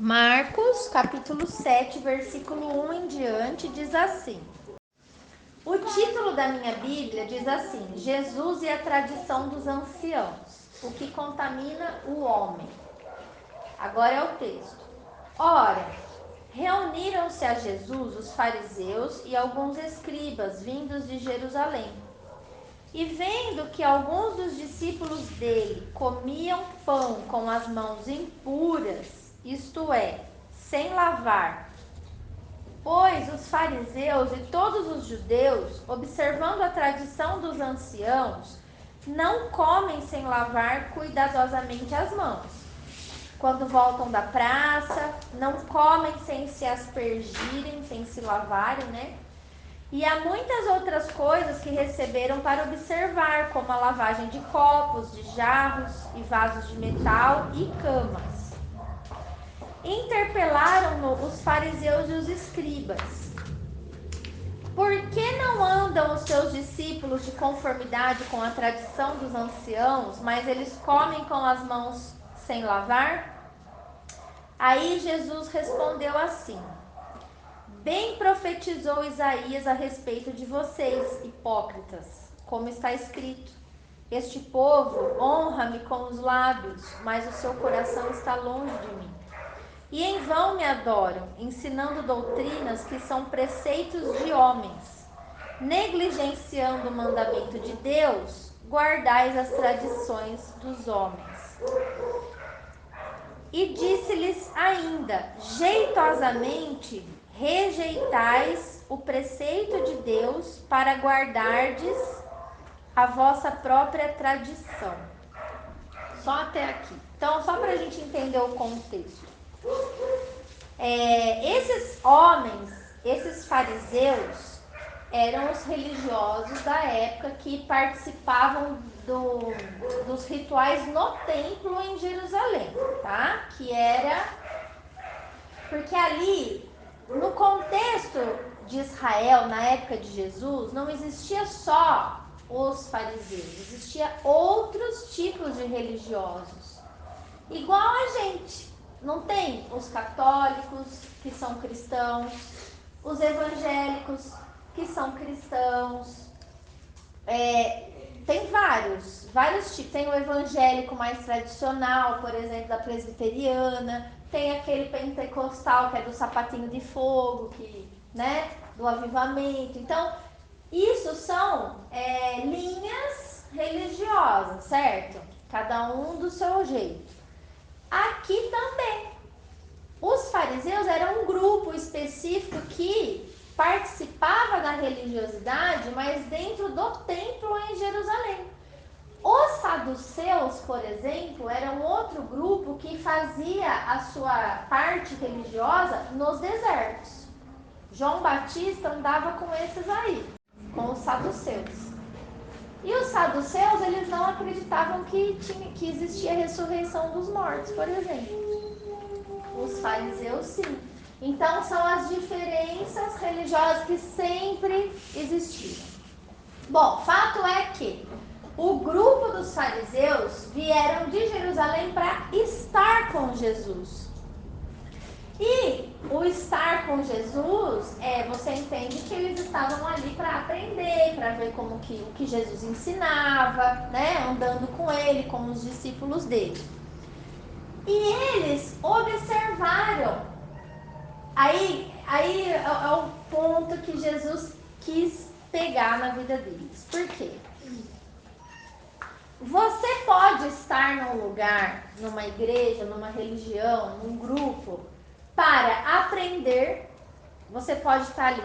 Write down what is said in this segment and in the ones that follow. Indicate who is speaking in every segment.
Speaker 1: Marcos, capítulo 7, versículo 1 em diante, diz assim. O título da minha Bíblia diz assim: Jesus e a tradição dos anciãos, o que contamina o homem. Agora é o texto. Ora, reuniram-se a Jesus os fariseus e alguns escribas vindos de Jerusalém. E vendo que alguns dos discípulos dele comiam pão com as mãos impuras, isto é, sem lavar, pois os fariseus e todos os judeus, observando a tradição dos anciãos, não comem sem lavar cuidadosamente as mãos. Quando voltam da praça, não comem sem se aspergirem, sem se lavarem, né? E há muitas outras coisas que receberam para observar, como a lavagem de copos, de jarros e vasos de metal e camas. Interpelaram-no os fariseus e os escribas. Por que não andam os seus discípulos de conformidade com a tradição dos anciãos, mas eles comem com as mãos sem lavar? Aí Jesus respondeu assim: Bem profetizou Isaías a respeito de vocês, hipócritas, como está escrito: Este povo honra-me com os lábios, mas o seu coração está longe de mim. E em vão me adoram, ensinando doutrinas que são preceitos de homens. Negligenciando o mandamento de Deus, guardais as tradições dos homens. E disse-lhes ainda: jeitosamente rejeitais o preceito de Deus para guardardes a vossa própria tradição. Só até aqui. Então, só para a gente entender o contexto. Esses homens, esses fariseus, eram os religiosos da época que participavam dos rituais no templo em Jerusalém, tá? Que era... Porque ali, no contexto de Israel, na época de Jesus, não existia só os fariseus, existia outros tipos de religiosos. Igual a gente, não tem os católicos, que são cristãos, os evangélicos, que são cristãos, tem vários tipos. Tem o evangélico mais tradicional, por exemplo, da presbiteriana, tem aquele pentecostal, que é do sapatinho de fogo, né, do avivamento. Então, isso são linhas religiosas, certo? Cada um do seu jeito. Aqui também. Os fariseus eram um grupo específico que participava da religiosidade, mas dentro do templo em Jerusalém. Os saduceus, por exemplo, eram outro grupo que fazia a sua parte religiosa nos desertos. João Batista andava com esses aí, com os saduceus. E os saduceus, eles não acreditavam que existia ressurreição dos mortos, por exemplo. Os fariseus, sim. Então, são as diferenças religiosas que sempre existiram. Bom, fato é que o grupo dos fariseus vieram de Jerusalém para estar com Jesus. E o estar com Jesus, você entende que eles estavam ali para aprender, para ver o que Jesus ensinava, né? Andando com ele, com os discípulos dele. E eles observaram. Aí é o ponto que Jesus quis pegar na vida deles. Por quê? Você pode estar num lugar, numa igreja, numa religião, num grupo, para aprender. Você pode estar ali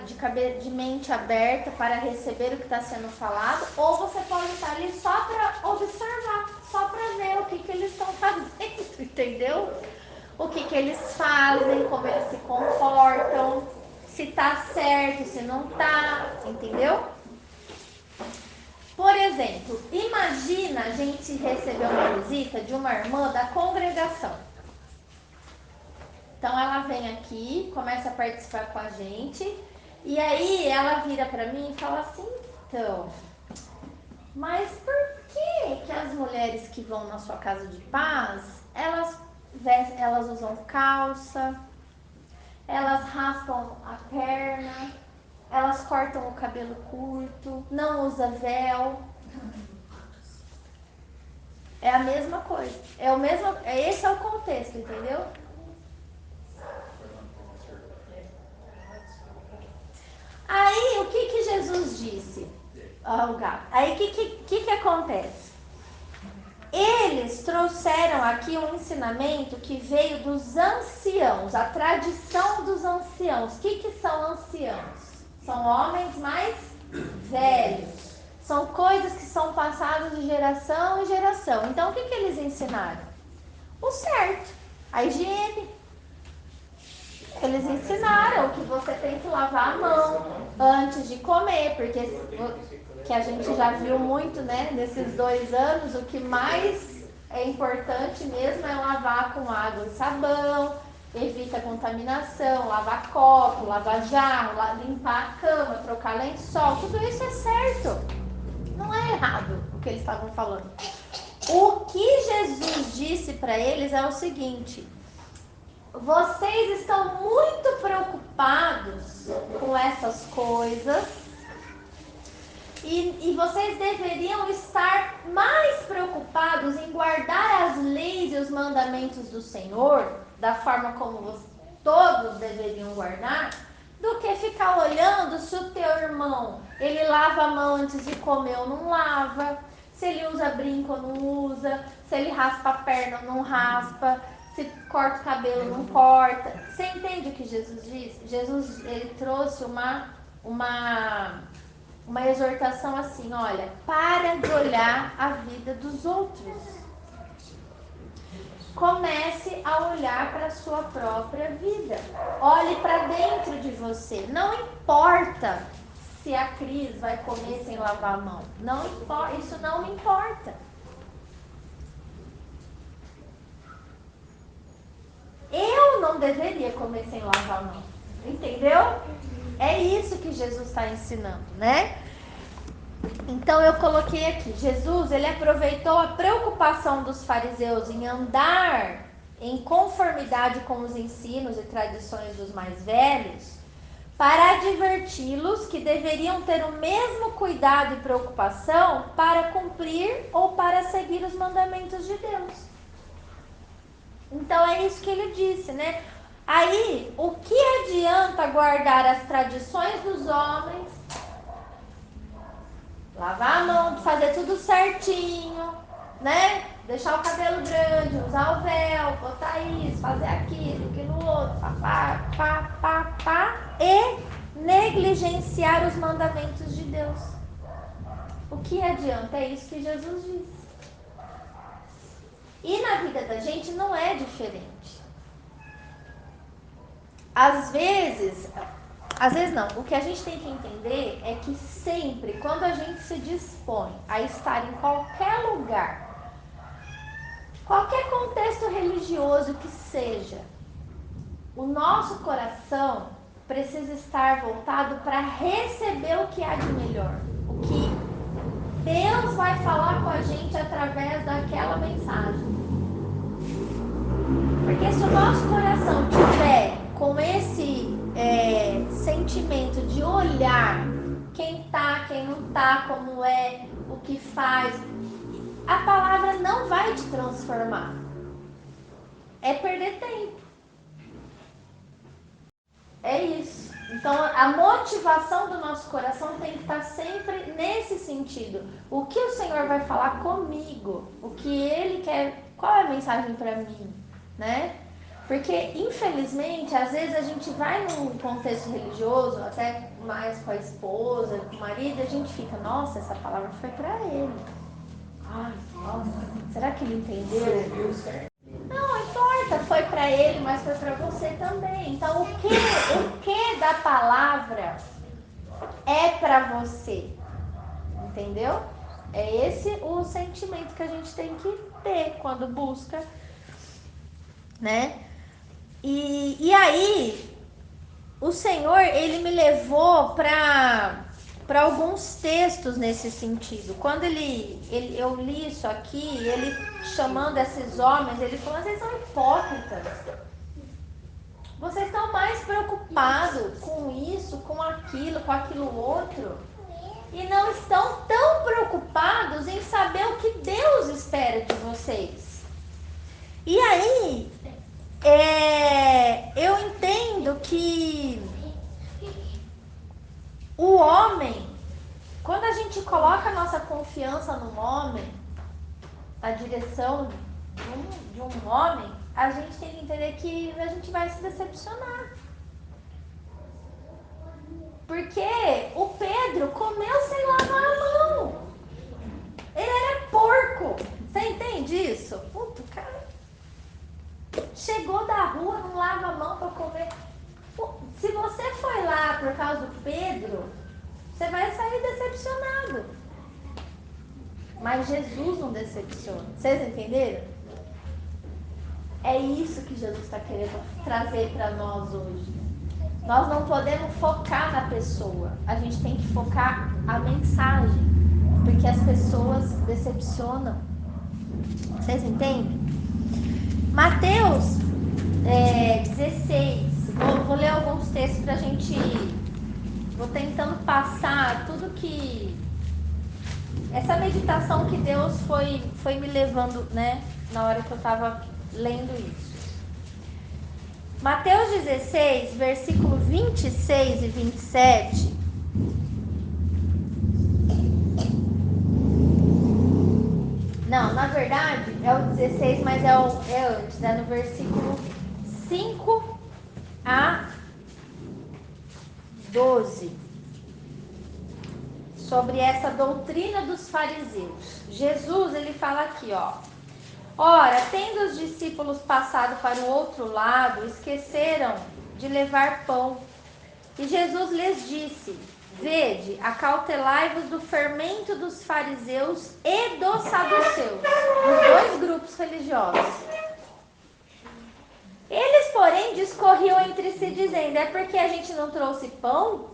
Speaker 1: de mente aberta para receber o que está sendo falado, ou você pode estar ali só para observar, só para ver o que eles estão fazendo, entendeu? O que eles fazem, como eles se comportam, se tá certo, se não tá, entendeu? Por exemplo, imagina a gente receber uma visita de uma irmã da congregação. Então ela vem aqui, começa a participar com a gente, e aí ela vira para mim e fala assim: então, mas por que as mulheres que vão na sua casa de paz, elas elas usam calça, elas raspam a perna, elas cortam o cabelo curto, não usa véu. É a mesma coisa. Esse é o contexto, entendeu? Aí, o que Jesus disse? O gato. Aí, o que acontece? Eles trouxeram aqui um ensinamento que veio dos anciãos, a tradição dos anciãos. O que são anciãos? São homens mais velhos. São coisas que são passadas de geração em geração. Então, o que eles ensinaram? O certo, a higiene. Eles ensinaram que você tem que lavar a mão antes de comer, porque que a gente já viu muito, né, nesses 2 anos, o que mais é importante mesmo é lavar com água e sabão, evita contaminação, lavar copo, lavar jarro, limpar a cama, trocar lençol, tudo isso é certo. Não é errado o que eles estavam falando. O que Jesus disse para eles é o seguinte: vocês estão muito preocupados com essas coisas e vocês deveriam estar mais preocupados em guardar as leis e os mandamentos do Senhor, da forma como todos deveriam guardar, do que ficar olhando se o teu irmão, ele lava a mão antes de comer ou não lava, se ele usa brinco ou não usa, se ele raspa a perna ou não raspa, se corta o cabelo ou não corta. Você entende o que Jesus disse? Jesus, ele trouxe uma exortação assim: olha, para de olhar a vida dos outros. Comece a olhar para a sua própria vida. Olhe para dentro de você. Não importa se a Cris vai comer sem lavar a mão. Não importa, isso não me importa. Eu não deveria comer sem lavar a mão. Entendeu? É isso que Jesus está ensinando, né? Então eu coloquei aqui, Jesus, ele aproveitou a preocupação dos fariseus em andar em conformidade com os ensinos e tradições dos mais velhos, para adverti-los que deveriam ter o mesmo cuidado e preocupação para cumprir ou para seguir os mandamentos de Deus. Então é isso que ele disse, né? Aí, o que adianta guardar as tradições dos homens, lavar a mão, fazer tudo certinho, né? Deixar o cabelo grande, usar o véu, botar isso, fazer aquilo, aquilo outro, e negligenciar os mandamentos de Deus. O que adianta? É isso que Jesus disse. E na vida da gente não é diferente. Às vezes não. O que a gente tem que entender é que sempre, quando a gente se dispõe a estar em qualquer lugar, qualquer contexto religioso que seja, o nosso coração precisa estar voltado para receber o que há de melhor. O que Deus vai falar com a gente através daquela mensagem. Porque se o nosso coração tiver com esse sentimento de olhar quem tá, quem não tá, como é, o que faz, a palavra não vai te transformar. É perder tempo. É isso. Então a motivação do nosso coração tem que estar sempre nesse sentido. O que o Senhor vai falar comigo? O que Ele quer? Qual é a mensagem para mim? Né? Porque, infelizmente, às vezes a gente vai num contexto religioso, até mais com a esposa, com o marido, e a gente fica, nossa, essa palavra foi para ele. Ai, nossa, será que ele entendeu? Não importa, foi para ele, mas foi para você também. Então, o que da palavra é para você? Entendeu? É esse o sentimento que a gente tem que ter quando busca, né? E aí, o Senhor, ele me levou para para alguns textos nesse sentido. Quando eu li isso aqui, ele chamando esses homens, ele falou: vocês são hipócritas. Vocês estão mais preocupados com isso, com aquilo outro, e não estão tão preocupados em saber o que Deus espera de vocês. E aí, eu entendo que o homem, quando a gente coloca a nossa confiança no homem, a direção de um homem, a gente tem que entender que a gente vai se decepcionar. Porque o Pedro comeu sem lavar a mão. Ele era porco. Você entende isso? Puta, o cara chegou da rua, não lava a mão para comer. Se você foi lá por causa do Pedro, você vai sair decepcionado. Mas Jesus não decepciona. Vocês entenderam? É isso que Jesus está querendo trazer para nós hoje. Nós não podemos focar na pessoa. A gente tem que focar a mensagem. Porque as pessoas decepcionam. Vocês entendem? Mateus 16. Vou ler alguns textos pra gente. Vou tentando passar tudo que. Essa meditação que Deus foi me levando, né? Na hora que eu estava lendo isso. Mateus 16, versículo 26 e 27. Não, na verdade é o 16, mas é antes, né? No versículo 5 a 12. Sobre essa doutrina dos fariseus. Jesus, ele fala aqui, ó. Ora, tendo os discípulos passado para o outro lado, esqueceram de levar pão. E Jesus lhes disse: vede, acautelai-vos do fermento dos fariseus e dos saduceus, os dois grupos religiosos. Eles, porém, discorriam entre si, dizendo: é porque a gente não trouxe pão?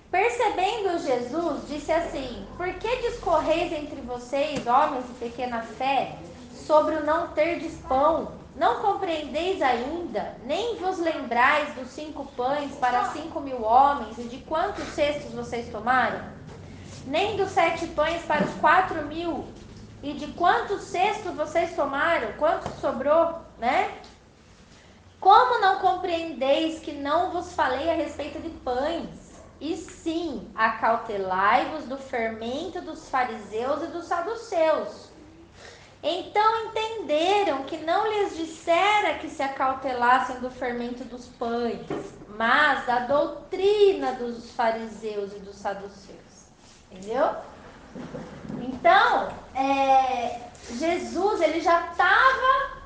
Speaker 1: Percebendo Jesus, disse assim: por que discorreis entre vocês, homens de pequena fé, sobre o não terdes pão? Não compreendeis ainda, nem vos lembrais dos 5 pães para 5.000 homens, e de quantos cestos vocês tomaram? Nem dos 7 pães para os 4.000, e de quantos cestos vocês tomaram? Quanto sobrou, né? Como não compreendeis que não vos falei a respeito de pães? E sim, acautelai-vos do fermento dos fariseus e dos saduceus. Então entenderam que não lhes dissera que se acautelassem do fermento dos pães, mas da doutrina dos fariseus e dos saduceus. Entendeu? Então, Jesus, ele já estava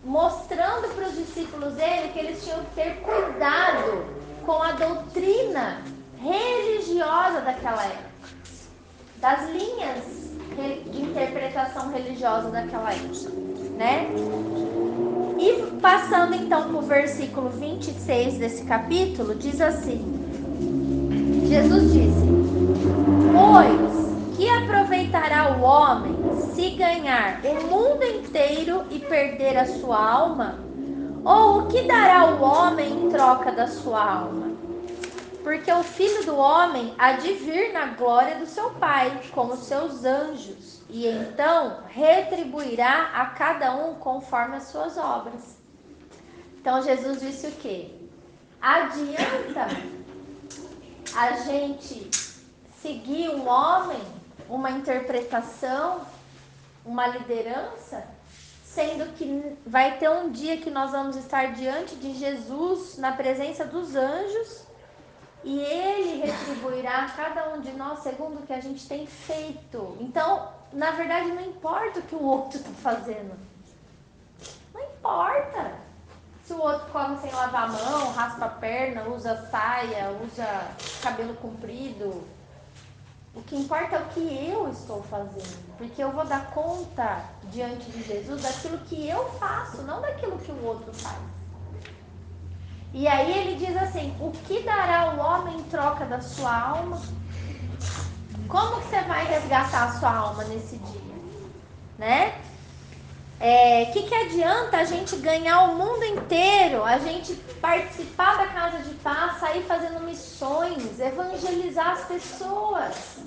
Speaker 1: mostrando para os discípulos dele que eles tinham que ter cuidado com a doutrina religiosa daquela época, das linhas de interpretação religiosa daquela época, né? E passando então para o versículo 26 desse capítulo, diz assim: Jesus disse: pois que aproveitará o homem se ganhar o mundo inteiro e perder a sua alma? Ou o que dará o homem em troca da sua alma? Porque o Filho do Homem há de vir na glória do seu Pai, com os seus anjos, e então retribuirá a cada um conforme as suas obras. Então Jesus disse o quê? Adianta a gente seguir um homem, uma interpretação, uma liderança, sendo que vai ter um dia que nós vamos estar diante de Jesus, na presença dos anjos, e ele retribuirá a cada um de nós segundo o que a gente tem feito. Então, na verdade, não importa o que o outro está fazendo. Não importa. Se o outro come sem lavar a mão, raspa a perna, usa saia, usa cabelo comprido. O que importa é o que eu estou fazendo. Porque eu vou dar conta diante de Jesus daquilo que eu faço, não daquilo que o outro faz. E aí ele diz assim: o que dará o homem em troca da sua alma? Como que você vai resgatar a sua alma nesse dia? Né? Que adianta a gente ganhar o mundo inteiro, a gente participar da Casa de Paz, sair fazendo missões, evangelizar as pessoas?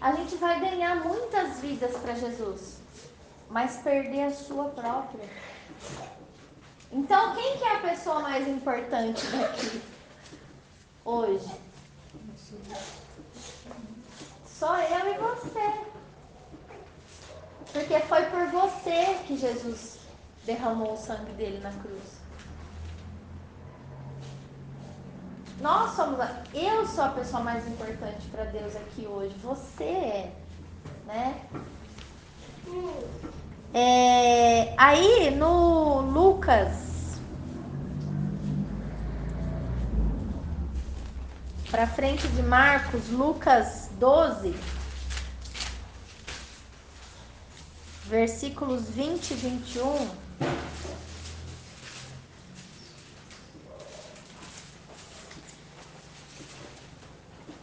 Speaker 1: A gente vai ganhar muitas vidas para Jesus, mas perder a sua própria. Então, quem que é a pessoa mais importante daqui hoje? Só eu e você. Porque foi por você que Jesus derramou o sangue dele na cruz. Eu sou a pessoa mais importante para Deus aqui hoje. Você é, né? Aí no Lucas, para frente de Marcos, Lucas 12, versículos 20 e 21.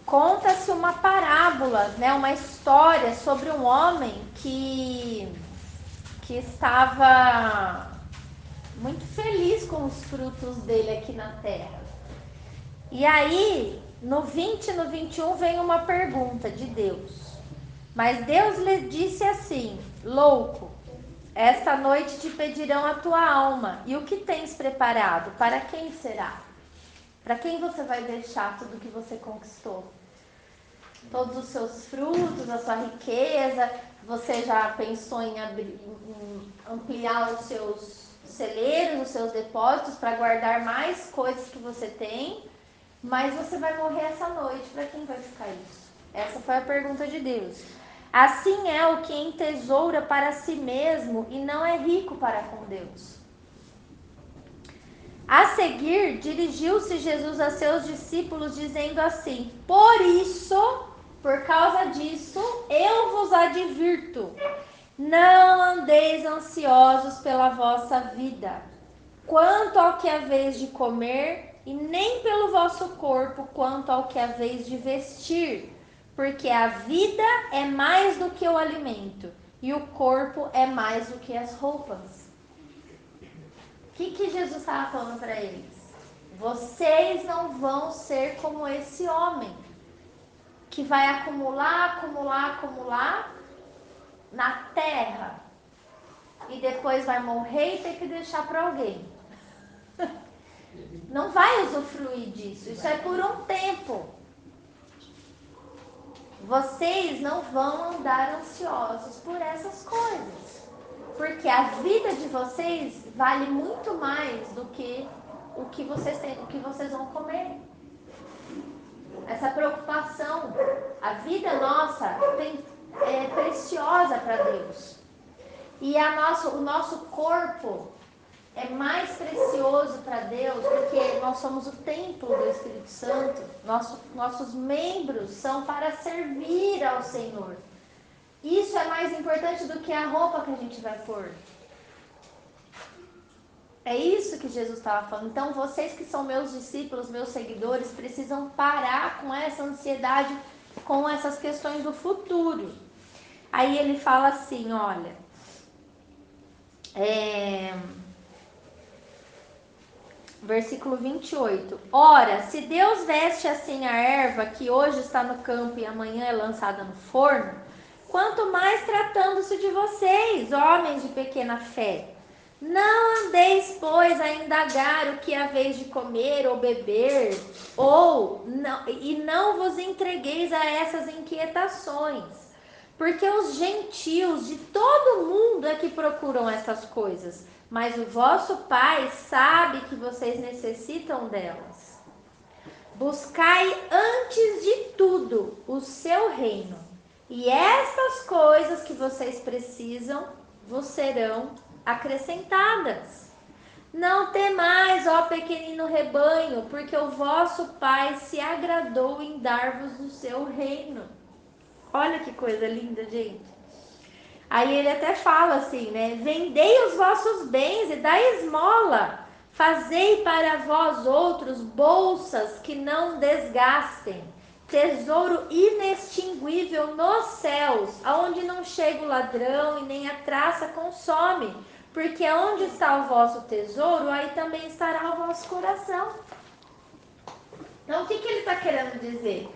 Speaker 1: Conta-se uma parábola, né, uma história sobre um homem que estava muito feliz com os frutos dele aqui na terra. E aí, no 20 e no 21 vem uma pergunta de Deus. Mas Deus lhe disse assim: louco, esta noite te pedirão a tua alma, e o que tens preparado? Para quem será? Para quem você vai deixar tudo que você conquistou? Todos os seus frutos, a sua riqueza? Você já pensou em ampliar os seus celeiros, os seus depósitos para guardar mais coisas que você tem? Mas você vai morrer essa noite, para quem vai ficar isso? Essa foi a pergunta de Deus. Assim é o que entesoura para si mesmo e não é rico para com Deus. A seguir, dirigiu-se Jesus a seus discípulos, dizendo assim: por causa disso, eu vos advirto, não andeis ansiosos pela vossa vida, quanto ao que haveis de comer, e nem pelo vosso corpo, quanto ao que haveis de vestir, porque a vida é mais do que o alimento, e o corpo é mais do que as roupas. O que Jesus estava falando para eles? Vocês não vão ser como esse homem, que vai acumular na terra, e depois vai morrer e ter que deixar para alguém. Não vai usufruir disso, isso é por um tempo. Vocês não vão andar ansiosos por essas coisas, porque a vida de vocês vale muito mais do que o que vocês têm, o que vocês vão comer. Essa preocupação, a vida nossa é preciosa para Deus. E o nosso corpo é mais precioso para Deus, porque nós somos o templo do Espírito Santo. Nossos membros são para servir ao Senhor. Isso é mais importante do que a roupa que a gente vai pôr. É isso que Jesus estava falando. Então, vocês que são meus discípulos, meus seguidores, precisam parar com essa ansiedade, com essas questões do futuro. Aí ele fala assim, olha... Versículo 28. Ora, se Deus veste assim a erva que hoje está no campo e amanhã é lançada no forno, quanto mais tratando-se de vocês, homens de pequena fé. Não andeis, pois, a indagar o que haveis de comer ou beber, e não vos entregueis a essas inquietações, porque os gentios de todo mundo é que procuram essas coisas, mas o vosso Pai sabe que vocês necessitam delas. Buscai antes de tudo o seu reino, e estas coisas que vocês precisam vos serão acrescentadas. Não temais, ó pequenino rebanho, porque o vosso Pai se agradou em dar-vos o seu reino. Olha que coisa linda, gente. Aí ele até fala assim, né? Vendei os vossos bens e dai esmola. Fazei para vós outros bolsas que não desgastem, tesouro inextinguível nos céus, aonde não chega o ladrão e nem a traça consome, porque onde está o vosso tesouro, aí também estará o vosso coração. Então, o que ele está querendo dizer?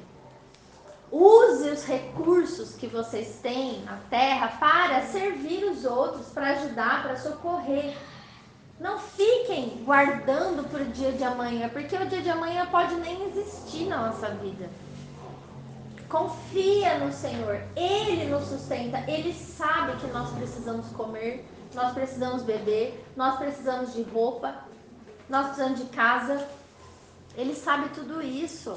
Speaker 1: Use os recursos que vocês têm na terra para servir os outros, para ajudar, para socorrer. Não fiquem guardando para o dia de amanhã, porque o dia de amanhã pode nem existir na nossa vida. Confia no Senhor, Ele nos sustenta, Ele sabe que nós precisamos comer, nós precisamos beber, nós precisamos de roupa, nós precisamos de casa. Ele sabe tudo isso.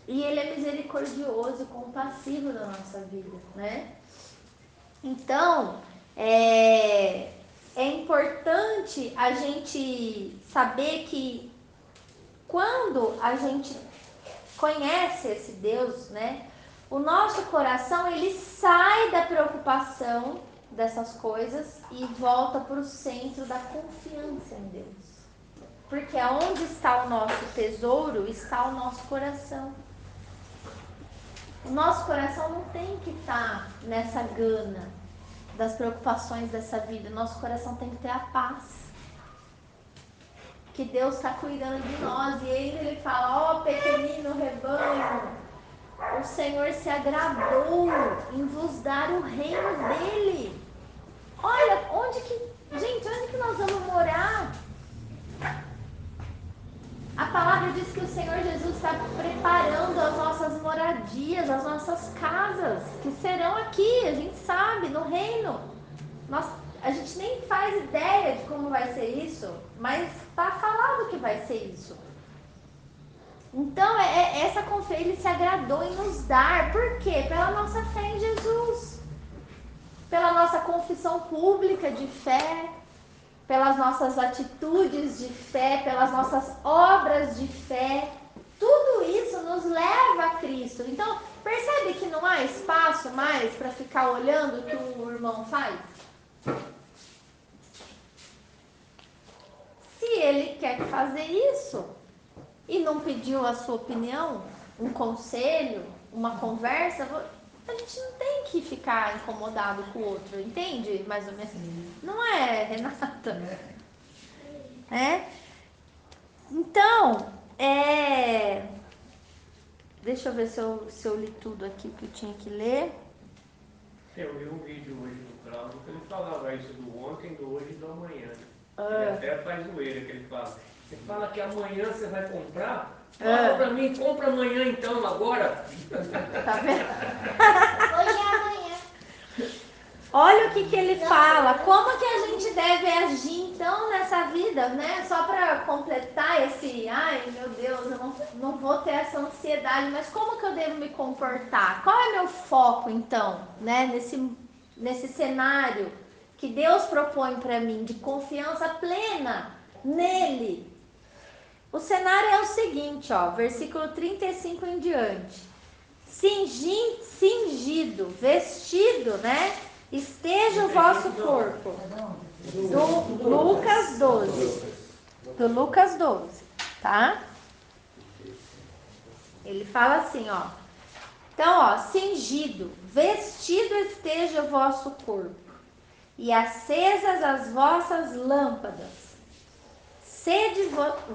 Speaker 1: E Ele é misericordioso, compassivo na nossa vida, né? Então, é importante a gente saber que quando a gente conhece esse Deus, né? O nosso coração, ele sai da preocupação dessas coisas e volta para o centro da confiança em Deus. Porque onde está o nosso tesouro, está o nosso coração. O nosso coração não tem que estar nessa gana das preocupações dessa vida. O nosso coração tem que ter a paz. Que Deus está cuidando de nós. E ele fala, ó pequenino rebanho, o Senhor se agradou em vos dar o reino dele. Olha, onde que nós vamos morar? A palavra diz que o Senhor Jesus está preparando as nossas moradias, as nossas casas, que serão aqui, a gente sabe, no reino. A gente nem faz ideia de como vai ser isso, mas está falado que vai ser isso. Então, essa confiança, ele se agradou em nos dar. Por quê? Pela nossa fé em Jesus. Pela nossa confissão pública de fé, pelas nossas atitudes de fé, pelas nossas obras de fé. Tudo isso nos leva a Cristo. Então, percebe que não há espaço mais para ficar olhando o que o irmão faz? Se ele quer fazer isso e não pediu a sua opinião, um conselho, uma conversa, a gente não tem que ficar incomodado com o outro, entende? Mais ou menos. Não é, Renata? Então, deixa eu ver se eu li tudo aqui que eu tinha que ler.
Speaker 2: Eu vi um vídeo hoje no Cláudio que ele falava isso do ontem, do hoje e do amanhã. Ele até faz zoeira que ele fala. Você fala que amanhã você vai comprar? Fala pra mim, compra amanhã então, agora.
Speaker 1: Tá vendo?
Speaker 3: Hoje é amanhã.
Speaker 1: Olha o que ele fala. Como que a gente deve agir então nessa vida, né? Só para completar esse, ai meu Deus, eu não vou ter essa ansiedade, mas como que eu devo me comportar? Qual é meu foco então, né? Nesse cenário que Deus propõe para mim de confiança plena nele. O cenário é o seguinte, ó, versículo 35 em diante. Cingido, vestido, né? Esteja o vosso corpo. Do Lucas 12. Do Lucas 12, tá? Ele fala assim, ó. Então, ó, cingido, vestido esteja o vosso corpo, e acesas as vossas lâmpadas. Sede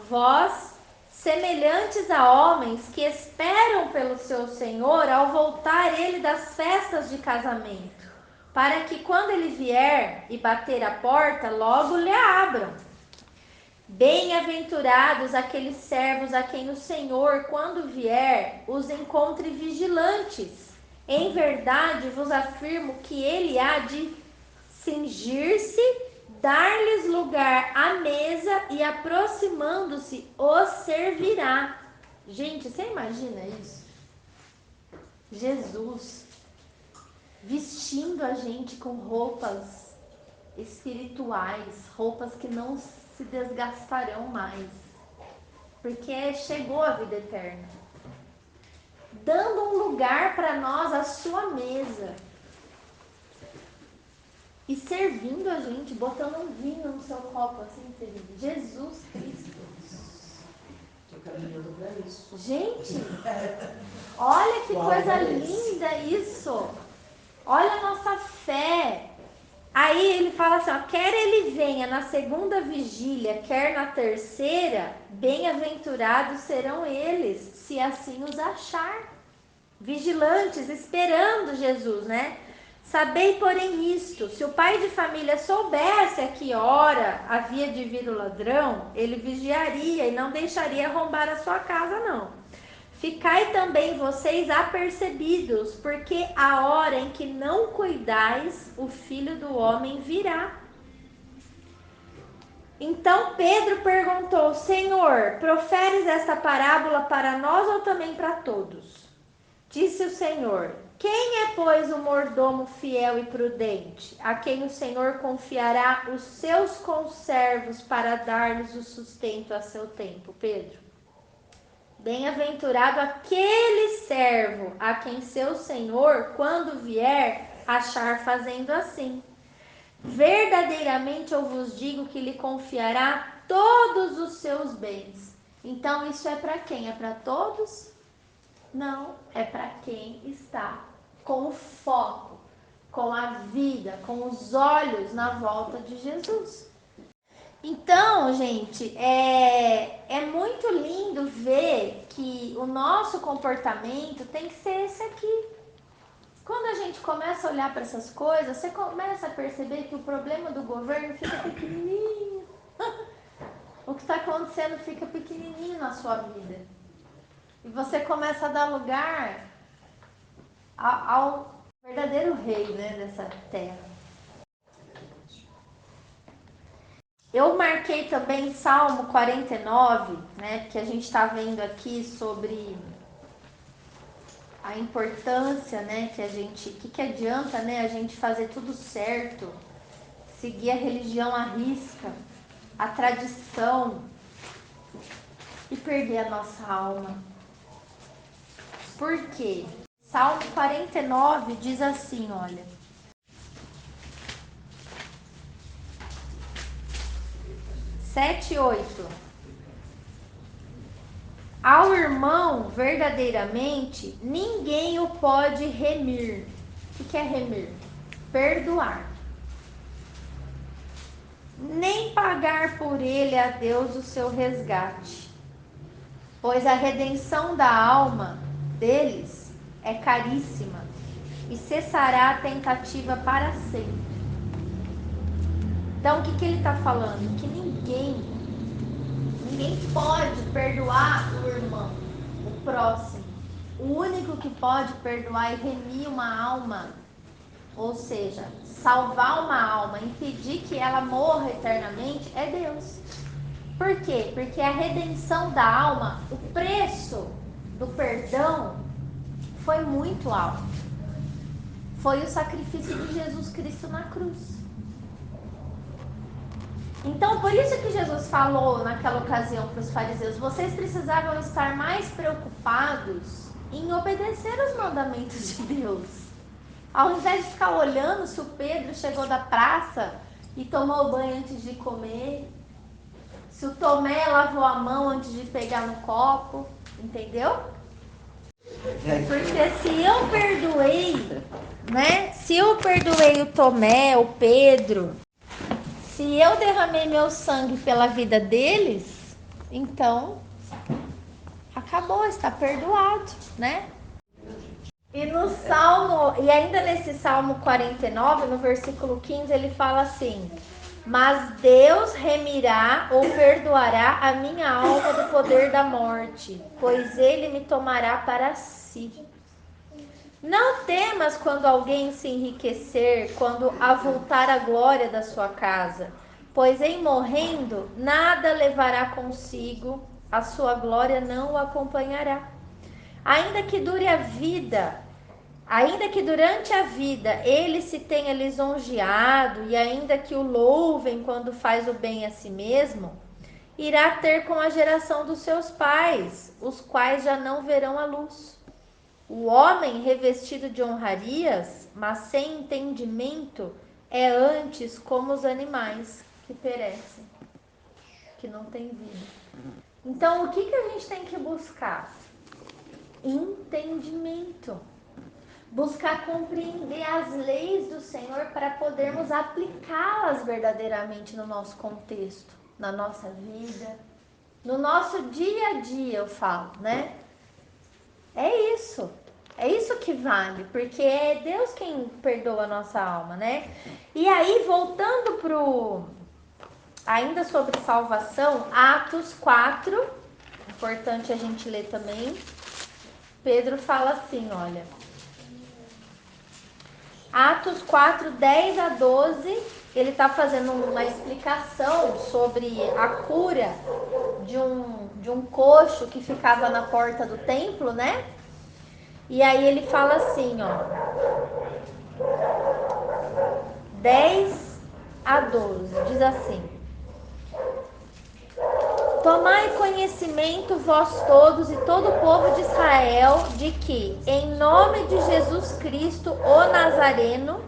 Speaker 1: vós semelhantes a homens que esperam pelo seu Senhor ao voltar ele das festas de casamento, para que quando ele vier e bater a porta, logo lhe abram. Bem-aventurados aqueles servos a quem o Senhor, quando vier, os encontre vigilantes. Em verdade vos afirmo que ele há de cingir-se, dar-lhes lugar à mesa e, aproximando-se, os servirá. Gente, você imagina isso? Jesus vestindo a gente com roupas espirituais, roupas que não se desgastarão mais, porque chegou a vida eterna, dando um lugar para nós, a sua mesa, e servindo a gente, botando um vinho no seu copo, assim, Jesus Cristo.
Speaker 4: Estou caminhando para
Speaker 1: Gente, olha que coisa linda isso. Olha a nossa fé. Aí ele fala assim, ó, quer ele venha na segunda vigília, quer na terceira, bem-aventurados serão eles, se assim os achar. Vigilantes, esperando Jesus, né? Sabei, porém, isto, se o pai de família soubesse a que hora havia de vir o ladrão, ele vigiaria e não deixaria arrombar a sua casa, não. Ficai também vocês apercebidos, porque a hora em que não cuidais, o Filho do Homem virá. Então Pedro perguntou, Senhor, proferes esta parábola para nós ou também para todos? Disse o Senhor, quem é, pois, o mordomo fiel e prudente, a quem o Senhor confiará os seus conservos para dar-lhes o sustento a seu tempo? Pedro. Bem-aventurado aquele servo a quem seu senhor, quando vier, achar fazendo assim. Verdadeiramente eu vos digo que lhe confiará todos os seus bens. Então isso é para quem? É para todos? Não, é para quem está com o foco, com a vida, com os olhos na volta de Jesus. Então, gente, é muito lindo ver que o nosso comportamento tem que ser esse aqui. Quando a gente começa a olhar para essas coisas, você começa a perceber que o problema do governo fica pequenininho. O que está acontecendo fica pequenininho na sua vida. E você começa a dar lugar ao verdadeiro rei, né, dessa terra. Eu marquei também Salmo 49, né, porque a gente está vendo aqui sobre a importância, né, que adianta, né, a gente fazer tudo certo, seguir a religião à risca, a tradição e perder a nossa alma. Por quê? Salmo 49 diz assim, olha. Sete e 8. Ao irmão, verdadeiramente, ninguém o pode remir. O que é remir? Perdoar. Nem pagar por ele a Deus o seu resgate. Pois a redenção da alma deles é caríssima e cessará a tentativa para sempre. Então, o que ele está falando? Que ninguém pode perdoar o irmão, o próximo. O único que pode perdoar e remir uma alma, ou seja, salvar uma alma, impedir que ela morra eternamente, é Deus. Por quê? Porque a redenção da alma, o preço do perdão foi muito alto. Foi o sacrifício de Jesus Cristo na cruz. Então, por isso que Jesus falou naquela ocasião para os fariseus, vocês precisavam estar mais preocupados em obedecer os mandamentos de Deus. Ao invés de ficar olhando se o Pedro chegou da praça e tomou banho antes de comer, se o Tomé lavou a mão antes de pegar no copo, entendeu? Porque se eu perdoei, né? Se eu perdoei o Tomé, o Pedro, se eu derramei meu sangue pela vida deles, então acabou, está perdoado, né? E no Salmo, e ainda nesse Salmo 49, no versículo 15, ele fala assim: mas Deus remirá ou perdoará a minha alma do poder da morte, pois ele me tomará para si. Não temas quando alguém se enriquecer, quando avultar a glória da sua casa, pois em morrendo nada levará consigo, a sua glória não o acompanhará. Ainda que dure a vida, ainda que durante a vida ele se tenha lisonjeado, e ainda que o louvem quando faz o bem a si mesmo, irá ter com a geração dos seus pais, os quais já não verão a luz. O homem revestido de honrarias, mas sem entendimento, é antes como os animais que perecem. que não tem vida. Então, o que a gente tem que buscar? Entendimento. Buscar compreender as leis do Senhor para podermos aplicá-las verdadeiramente no nosso contexto, na nossa vida, no nosso dia a dia, eu falo, né? É isso que vale, porque é Deus quem perdoa a nossa alma, né? E aí, voltando ainda sobre salvação, Atos 4, importante a gente ler também, Pedro fala assim, olha, Atos 4, 10 a 12, ele está fazendo uma explicação sobre a cura de um coxo que ficava na porta do templo, né? E aí ele fala assim, ó, 10 a 12, diz assim: tomai conhecimento vós todos e todo o povo de Israel de que, em nome de Jesus Cristo, o Nazareno,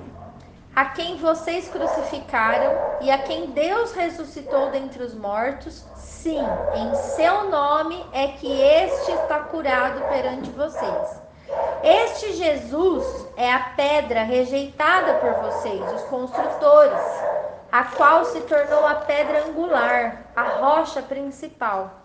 Speaker 1: a quem vocês crucificaram e a quem Deus ressuscitou dentre os mortos, sim, em seu nome é que este está curado perante vocês. Este Jesus é a pedra rejeitada por vocês, os construtores, a qual se tornou a pedra angular, a rocha principal.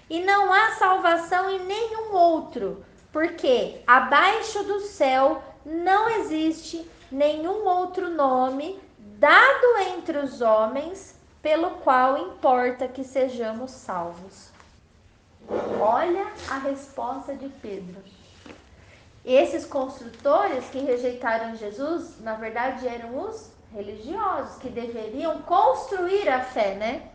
Speaker 1: E não há salvação em nenhum outro, porque abaixo do céu não existe nenhum outro nome dado entre os homens pelo qual importa que sejamos salvos. Olha a resposta de Pedro. Esses construtores que rejeitaram Jesus, na verdade, eram os religiosos que deveriam construir a fé, né?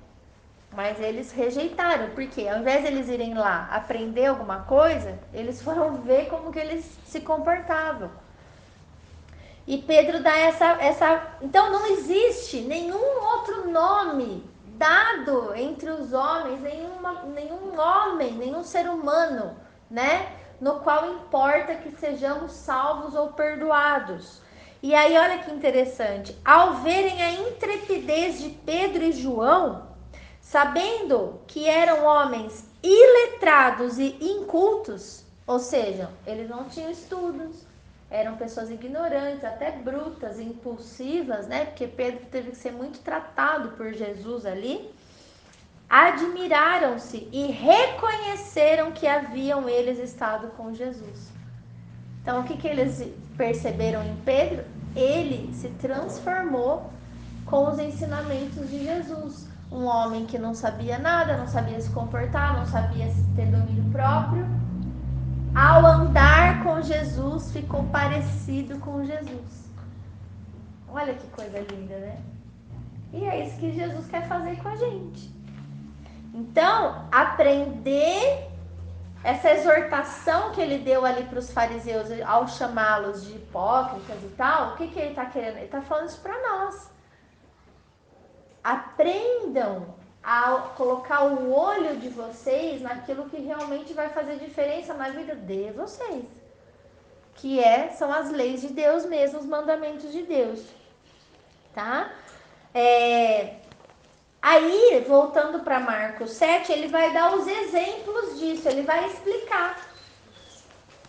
Speaker 1: Mas eles rejeitaram, porque ao invés de eles irem lá aprender alguma coisa, eles foram ver como que eles se comportavam. E Pedro dá essa... Então não existe nenhum outro nome dado entre os homens, nenhum homem, nenhum ser humano, né? No qual importa que sejamos salvos ou perdoados. E aí olha que interessante, ao verem a intrepidez de Pedro e João, sabendo que eram homens iletrados e incultos, ou seja, eles não tinham estudos, eram pessoas ignorantes, até brutas, impulsivas, né? Porque Pedro teve que ser muito tratado por Jesus ali. Admiraram-se e reconheceram que haviam eles estado com Jesus. Então, o que eles perceberam em Pedro? Ele se transformou com os ensinamentos de Jesus. Um homem que não sabia nada, não sabia se comportar, não sabia ter domínio próprio. Ao andar com Jesus, ficou parecido com Jesus. Olha que coisa linda, né? E é isso que Jesus quer fazer com a gente. Então, aprender essa exortação que ele deu ali para os fariseus ao chamá-los de hipócritas e tal, o que ele está querendo? Ele está falando isso para nós. Aprendam a colocar o olho de vocês naquilo que realmente vai fazer diferença na vida de vocês. Que são as leis de Deus mesmo, os mandamentos de Deus. Tá? Aí, voltando para Marcos 7, ele vai dar os exemplos disso, ele vai explicar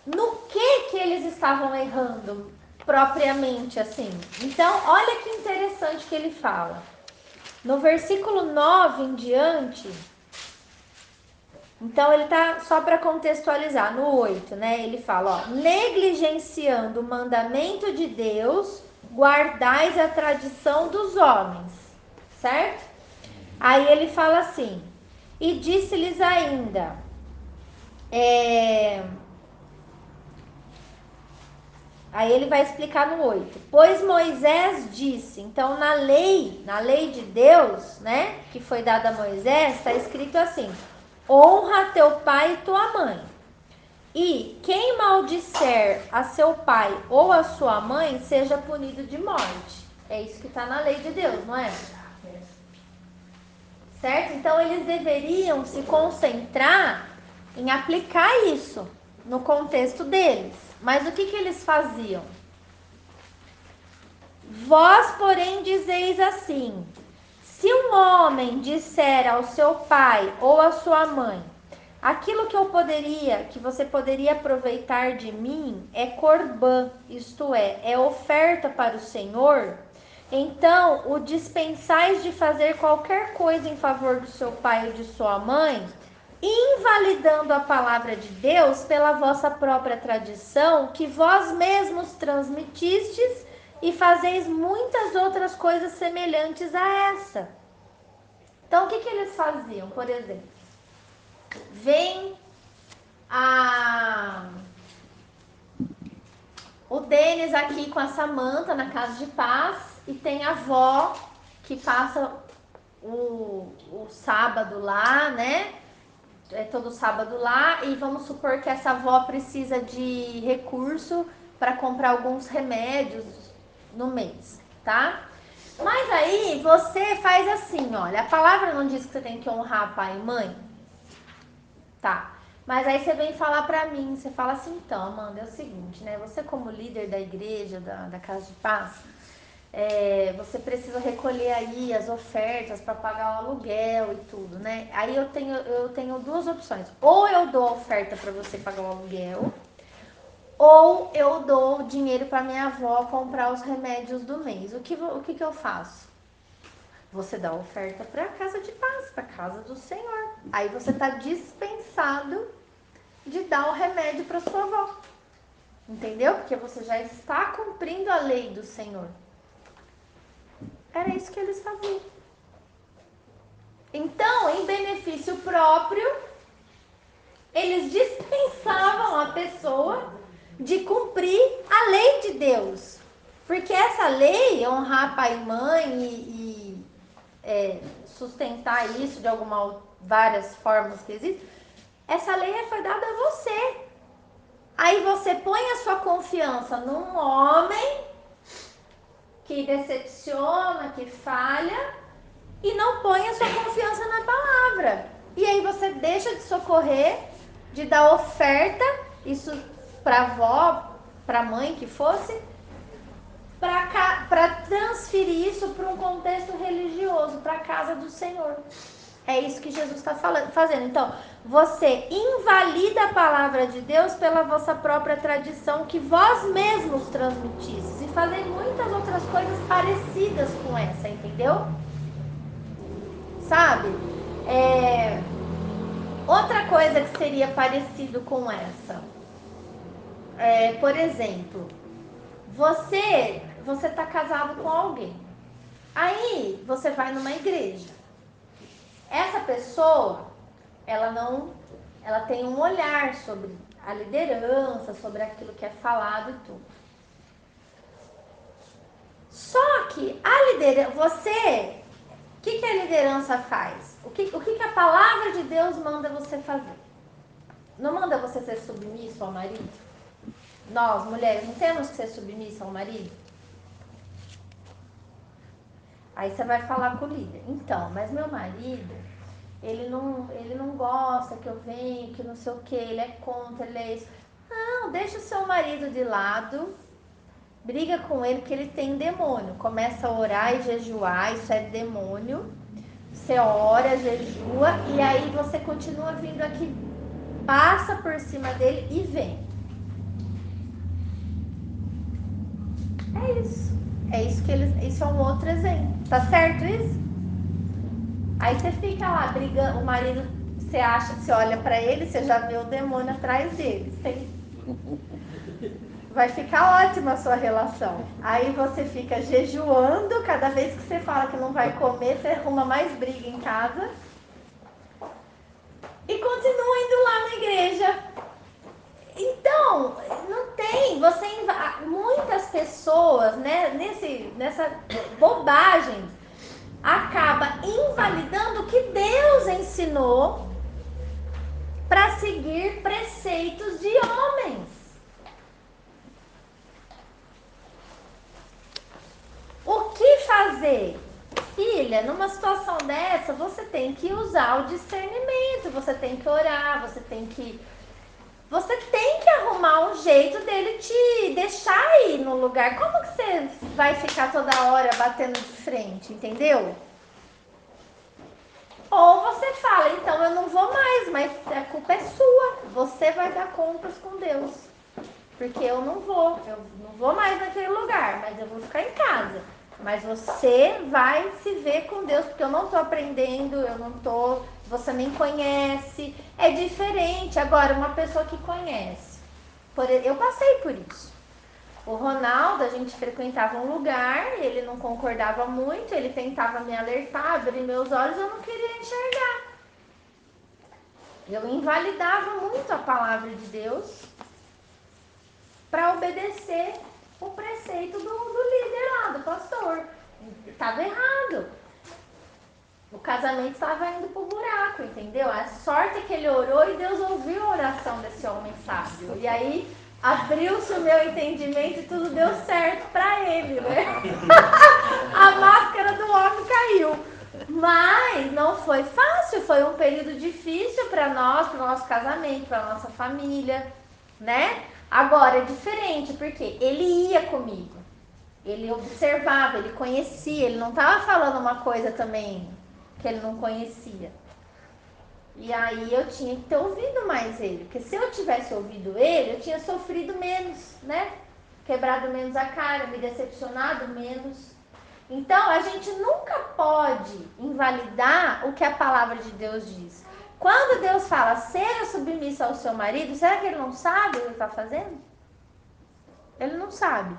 Speaker 1: no que eles estavam errando propriamente assim. Então, olha que interessante que ele fala. No versículo 9 em diante, então ele tá, só para contextualizar, no 8, né? Ele fala, ó, negligenciando o mandamento de Deus, guardais a tradição dos homens, certo? Aí ele fala assim, e disse-lhes ainda, aí ele vai explicar no 8. Pois Moisés disse, então na lei de Deus, né, que foi dada a Moisés, está escrito assim, honra teu pai e tua mãe. E quem maldisser a seu pai ou a sua mãe, seja punido de morte. É isso que está na lei de Deus, não é? Certo? Então eles deveriam se concentrar em aplicar isso no contexto deles. Mas o que eles faziam? Vós, porém, dizeis assim, Se um homem disser ao seu pai ou à sua mãe, aquilo que você poderia aproveitar de mim é corbã, isto é oferta para o Senhor, então o dispensais de fazer qualquer coisa em favor do seu pai ou de sua mãe, invalidando a palavra de Deus pela vossa própria tradição, que vós mesmos transmitistes e fazeis muitas outras coisas semelhantes a essa. Então, o que eles faziam? Por exemplo, vem o Denis aqui com a Samanta na casa de paz e tem a avó que passa o sábado lá, né? É todo sábado lá, e vamos supor que essa avó precisa de recurso para comprar alguns remédios no mês, tá? Mas aí você faz assim, olha, a palavra não diz que você tem que honrar pai e mãe? Tá. Mas aí você vem falar pra mim, você fala assim, então, Amanda, é o seguinte, né? Você como líder da igreja, da Casa de Paz, você precisa recolher aí as ofertas para pagar o aluguel e tudo, né? Aí eu tenho duas opções. Ou eu dou a oferta para você pagar o aluguel, ou eu dou dinheiro para minha avó comprar os remédios do mês. O que eu faço? Você dá a oferta para a Casa de Paz, para a casa do Senhor. Aí você está dispensado de dar o remédio para sua avó. Entendeu? Porque você já está cumprindo a lei do Senhor. Era isso que eles faziam. Então, em benefício próprio, eles dispensavam a pessoa de cumprir a lei de Deus. Porque essa lei, honrar pai e mãe e sustentar isso de várias formas que existem, essa lei foi dada a você. Aí você põe a sua confiança num homem que decepciona, que falha, e não põe a sua confiança na palavra. E aí você deixa de socorrer, de dar oferta, isso para avó, para mãe que fosse, para transferir isso para um contexto religioso, para a casa do Senhor. É isso que Jesus está fazendo. Então, você invalida a palavra de Deus pela vossa própria tradição que vós mesmos transmitistes e fazem muitas outras coisas parecidas com essa, entendeu? Sabe? Outra coisa que seria parecido com essa, por exemplo, você está casado com alguém, aí você vai numa igreja. Essa pessoa, ela tem um olhar sobre a liderança, sobre aquilo que é falado e tudo. Só que a liderança, o que a liderança faz? O que a palavra de Deus manda você fazer? Não manda você ser submisso ao marido? Nós, mulheres, não temos que ser submissa ao marido? Aí você vai falar com o líder. Então, mas meu marido, ele não gosta que eu venha, que não sei o que, ele é contra, ele é isso. Não, deixa o seu marido de lado, briga com ele, porque ele tem demônio. Começa a orar e jejuar, isso é demônio. Você ora, jejua, e aí você continua vindo aqui, passa por cima dele e vem. É isso. Isso é um outro exemplo. Tá certo isso? Aí você fica lá brigando, o marido, você olha pra ele, você já vê o demônio atrás dele. Vai ficar ótima a sua relação. Aí você fica jejuando, cada vez que você fala que não vai comer, você arruma mais briga em casa. E continua indo lá na igreja. Então, não tem, muitas pessoas, né, nessa bobagem, acaba invalidando o que Deus ensinou para seguir preceitos de homens. O que fazer? Filha, numa situação dessa, você tem que usar o discernimento, você tem que orar, você tem que arrumar um jeito dele te deixar ir no lugar. Como que você vai ficar toda hora batendo de frente, entendeu? Ou você fala, então eu não vou mais, mas a culpa é sua. Você vai dar contas com Deus. Porque eu não vou mais naquele lugar, mas eu vou ficar em casa. Mas você vai se ver com Deus, porque eu não estou aprendendo, você nem conhece. É diferente. Agora, uma pessoa que conhece. Eu passei por isso. O Ronaldo, a gente frequentava um lugar, ele não concordava muito, ele tentava me alertar, abrir meus olhos, eu não queria enxergar. Eu invalidava muito a palavra de Deus para obedecer o preceito do líder lá, do pastor. Estava errado. O casamento estava indo pro buraco, entendeu? A sorte é que ele orou e Deus ouviu a oração desse homem sábio. E aí abriu-se o meu entendimento e tudo deu certo para ele, né? A máscara do homem caiu. Mas não foi fácil, foi um período difícil para nós, para o nosso casamento, para a nossa família, né? Agora é diferente, porque ele ia comigo, ele observava, ele conhecia, ele não estava falando uma coisa também que ele não conhecia. E aí eu tinha que ter ouvido mais ele, porque se eu tivesse ouvido ele, eu tinha sofrido menos, né? Quebrado menos a cara, me decepcionado menos. Então a gente nunca pode invalidar o que a palavra de Deus diz. Quando Deus fala, seja submissa ao seu marido, será que ele não sabe o que ele está fazendo? Ele não sabe.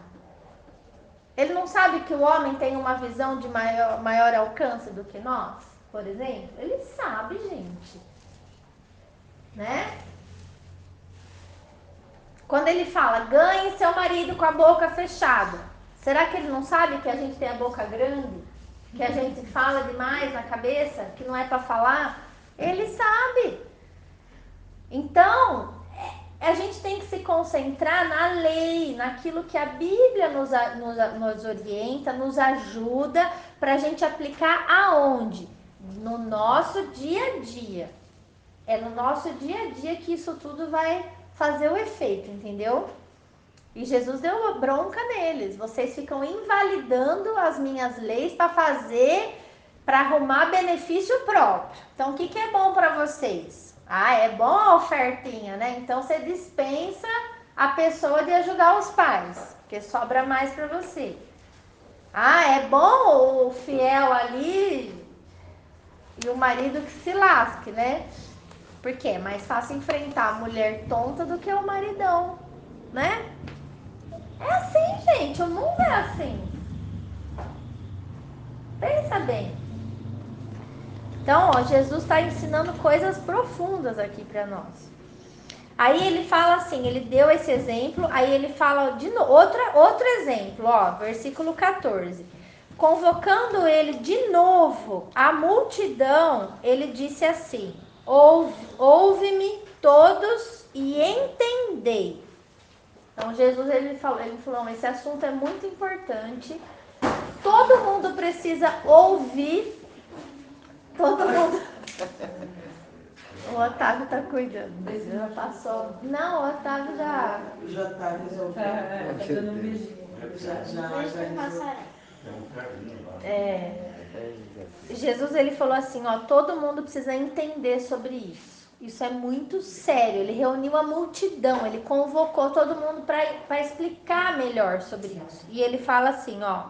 Speaker 1: Ele não sabe que o homem tem uma visão de maior alcance do que nós, por exemplo? Ele sabe, gente. Né? Quando ele fala, ganhe seu marido com a boca fechada, será que ele não sabe que a gente tem a boca grande? Que a gente fala demais na cabeça, que não é para falar? Ele sabe. Então, a gente tem que se concentrar na lei, naquilo que a Bíblia nos orienta, nos ajuda para a gente aplicar aonde? No nosso dia a dia. É no nosso dia a dia que isso tudo vai fazer o efeito, entendeu? E Jesus deu uma bronca neles. Vocês ficam invalidando as minhas leis para arrumar benefício próprio. Então, o que é bom para vocês? Ah, é bom a ofertinha, né? Então, você dispensa a pessoa de ajudar os pais, porque sobra mais para você. Ah, é bom o fiel ali e o marido que se lasque, né? Porque é mais fácil enfrentar a mulher tonta do que o maridão, né? É assim, gente, o mundo é assim. Pensa bem. Então, ó, Jesus está ensinando coisas profundas aqui para nós. Aí ele fala assim, ele deu esse exemplo, aí ele fala de outro exemplo, ó, versículo 14. Convocando ele de novo a multidão, ele disse assim, ouve-me todos e entendei. Então Jesus ele falou, esse assunto é muito importante, todo mundo precisa ouvir, todo mundo... O Otávio tá cuidando, já passou. Não, o Otávio já
Speaker 4: tá resolvido.
Speaker 5: Tá dando um beijinho.
Speaker 4: Já
Speaker 1: Jesus ele falou assim, ó, todo mundo precisa entender sobre isso. Isso é muito sério. Ele reuniu a multidão, ele convocou todo mundo para explicar melhor sobre isso. E ele fala assim, ó,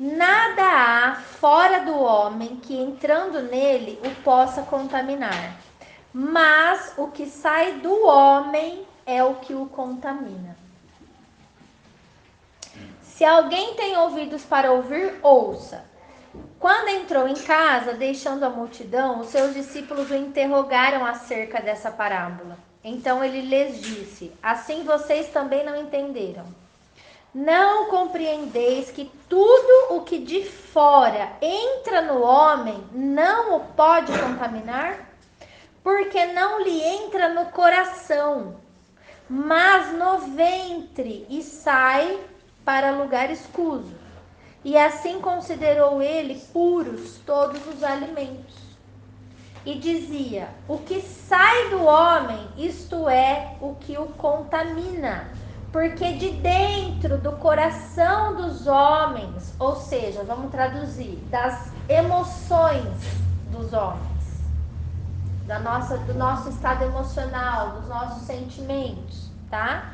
Speaker 1: nada há fora do homem que entrando nele o possa contaminar. Mas o que sai do homem é o que o contamina. Se alguém tem ouvidos para ouvir, ouça. Quando entrou em casa, deixando a multidão, os seus discípulos o interrogaram acerca dessa parábola. Então ele lhes disse, assim vocês também não entenderam. Não compreendeis que tudo o que de fora entra no homem não o pode contaminar? Porque não lhe entra no coração, mas no ventre e sai para lugar escuso. E assim considerou ele puros todos os alimentos. E dizia, o que sai do homem, isto é o que o contamina. Porque de dentro do coração dos homens, ou seja, vamos traduzir, das emoções dos homens, do nosso estado emocional, dos nossos sentimentos, tá?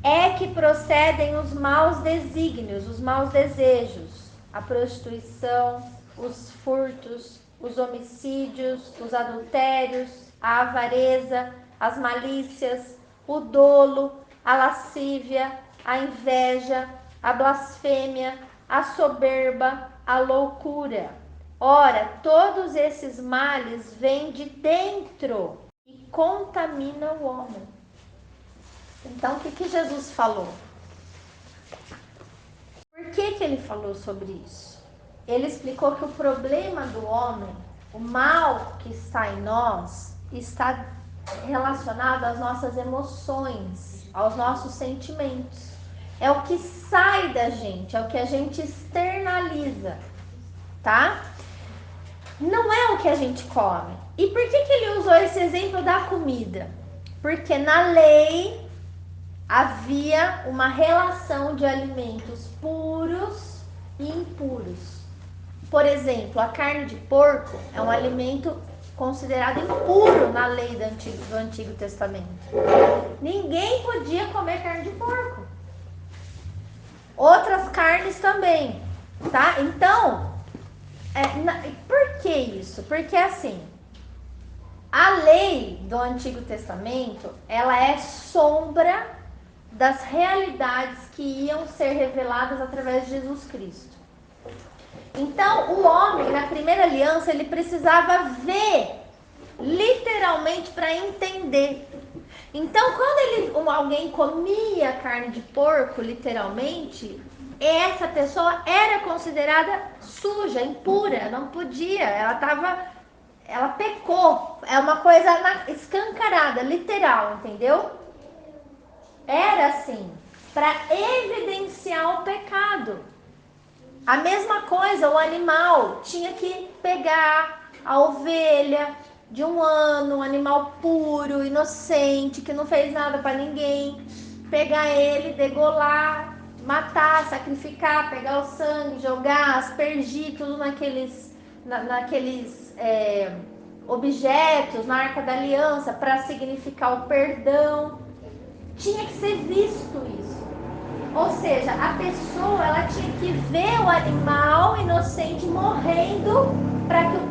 Speaker 1: É que procedem os maus desígnios, os maus desejos, a prostituição, os furtos, os homicídios, os adultérios, a avareza, as malícias, o dolo, a lascívia, a inveja, a blasfêmia, a soberba, a loucura. Ora, todos esses males vêm de dentro e contaminam o homem. Então, o que Jesus falou? Por que ele falou sobre isso? Ele explicou que o problema do homem, o mal que está em nós, está relacionado às nossas emoções, aos nossos sentimentos. É o que sai da gente, é o que a gente externaliza, tá? Não é o que a gente come. E por que ele usou esse exemplo da comida? Porque na lei havia uma relação de alimentos puros e impuros. Por exemplo, a carne de porco é um alimento considerado impuro na lei do Antigo Testamento. Ninguém podia comer carne de porco. Outras carnes também, tá? Então, por que isso? Porque assim, a lei do Antigo Testamento, ela é sombra das realidades que iam ser reveladas através de Jesus Cristo. Então, o homem, na primeira aliança, ele precisava ver, literalmente, para entender. Então, quando alguém comia carne de porco, literalmente, essa pessoa era considerada suja, impura, não podia, ela pecou. É uma coisa escancarada, literal, entendeu? Era assim, para evidenciar o pecado. A mesma coisa, o animal tinha que pegar a ovelha de 1 ano, um animal puro, inocente, que não fez nada para ninguém, pegar ele, degolar, matar, sacrificar, pegar o sangue, jogar, aspergir tudo naqueles objetos na Arca da Aliança para significar o perdão. Tinha que ser visto isso. Ou seja, a pessoa ela tinha que ver o animal inocente morrendo para que o